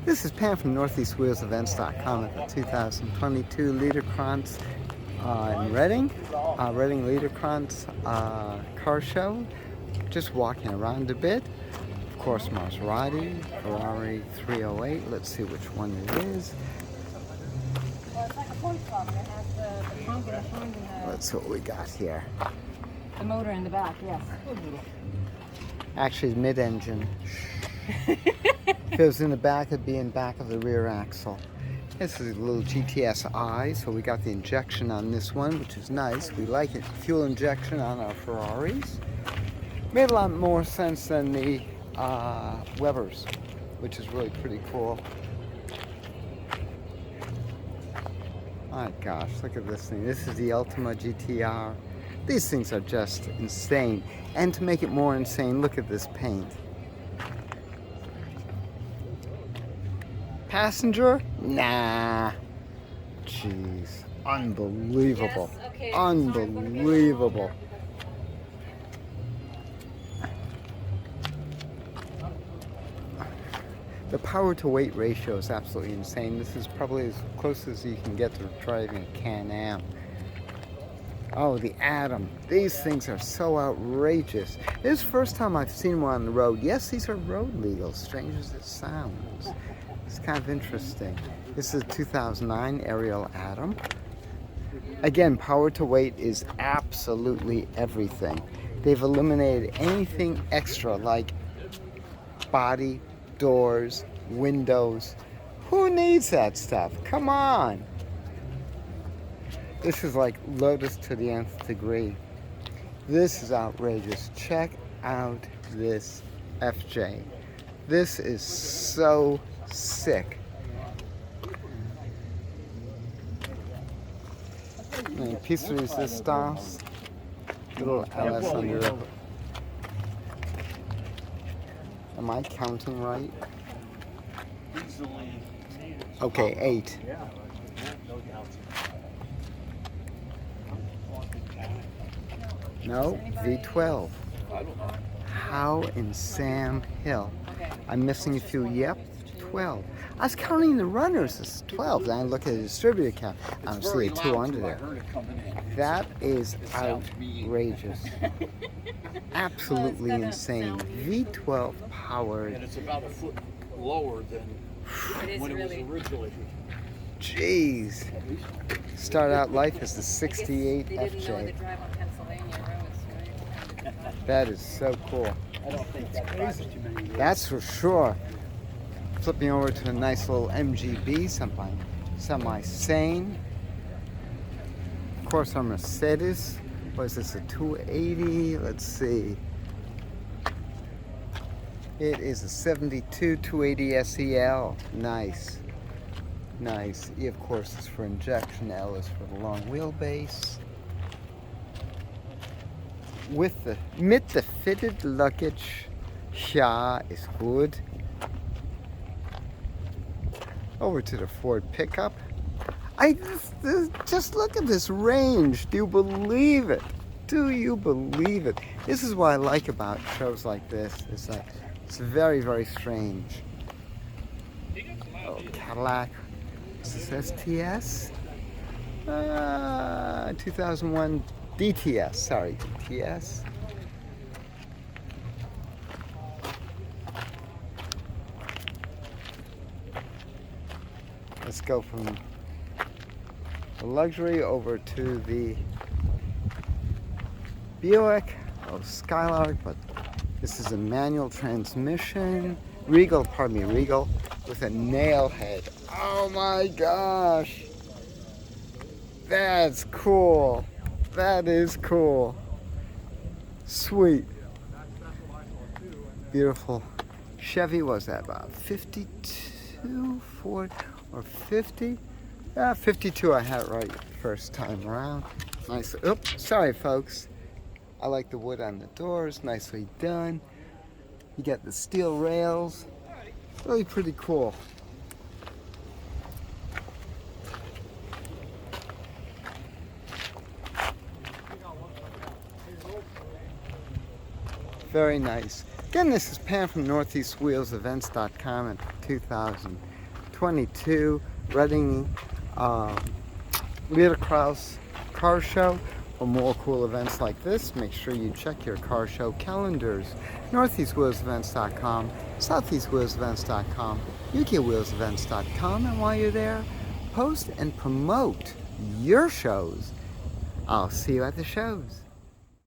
This is Pam from NortheastWheelsEvents.com at the 2022 Liederkranz in Reading, Reading Liederkranz car show. Just walking around a bit. Of course, Maserati, Ferrari 308. Let's see which one it is. Let's see what we got here. The motor in the back, yes. Actually, mid-engine. If it was in the back, it'd be in back of the rear axle. This is a little GTSI, so we got the injection on this one, which is nice. We like it. Fuel injection on our Ferraris. Made a lot more sense than the Webers, which is really pretty cool. My gosh, look at this thing. This is the Ultima GTR. These things are just insane. And to make it more insane, look at this paint. Passenger? Nah. Jeez. Unbelievable. Yes, okay. Unbelievable. The power to weight ratio is absolutely insane. This is probably as close as you can get to driving a Can-Am. Oh, the Atom. These things are so outrageous. This is the first time I've seen one on the road. Yes, these are road legal, strange as it sounds. It's kind of interesting. This is a 2009 Ariel Atom. Again, power to weight is absolutely everything. They've eliminated anything extra like body, doors, windows. Who needs that stuff? Come on. This is like Lotus to the nth degree. This is outrageous. Check out this FJ. This is so sick. And piece de resistance. Little LS under it. Am I counting right? Okay, 8. No, V12. How in Sam Hill? I'm missing a few. Yep, 12. I was counting the runners as 12. Then I look at the distributor count. I don't see a 2 under there. That is outrageous. Absolutely insane. V12 powered. And it's about a foot lower than when it was originally. Jeez. Start out life as the 68 FJ. That is so cool. I don't think that's crazy too many years. That's for sure. Flipping over to a nice little MGB, semi-sane. Of course, our Mercedes. What is this, a 280? Let's see. It is a 72 280 SEL. Nice. Nice. E, of course, is for injection. L is for the long wheelbase. With the fitted luggage, ja is good. Over to the Ford pickup. Just look at this range. Do you believe it? Do you believe it? This is what I like about shows like this. It's like it's very, very strange. Oh, Cadillac. Is this STS? 2001 DTS. Sorry, DTS. Let's go from the luxury over to the Buick, Skylark, but this is a manual transmission. Regal with a nail head. Oh my gosh. That's cool. That is cool. Sweet. Beautiful. Chevy, was that about 52, 40, or 50? 52, I had it right first time around. Nice. Oops, sorry folks. I like the wood on the doors, nicely done. You get the steel rails. Really pretty cool. Very nice. Again, this is Pam from NortheastWheelsEvents.com at 2000. 22 Reading Liederkranz car show. For more cool events like this, make sure you check your car show calendars. NortheastWheelsEvents.com, SoutheastWheelsEvents.com, UKWheelsEvents.com, and while you're there, post and promote your shows. I'll see you at the shows.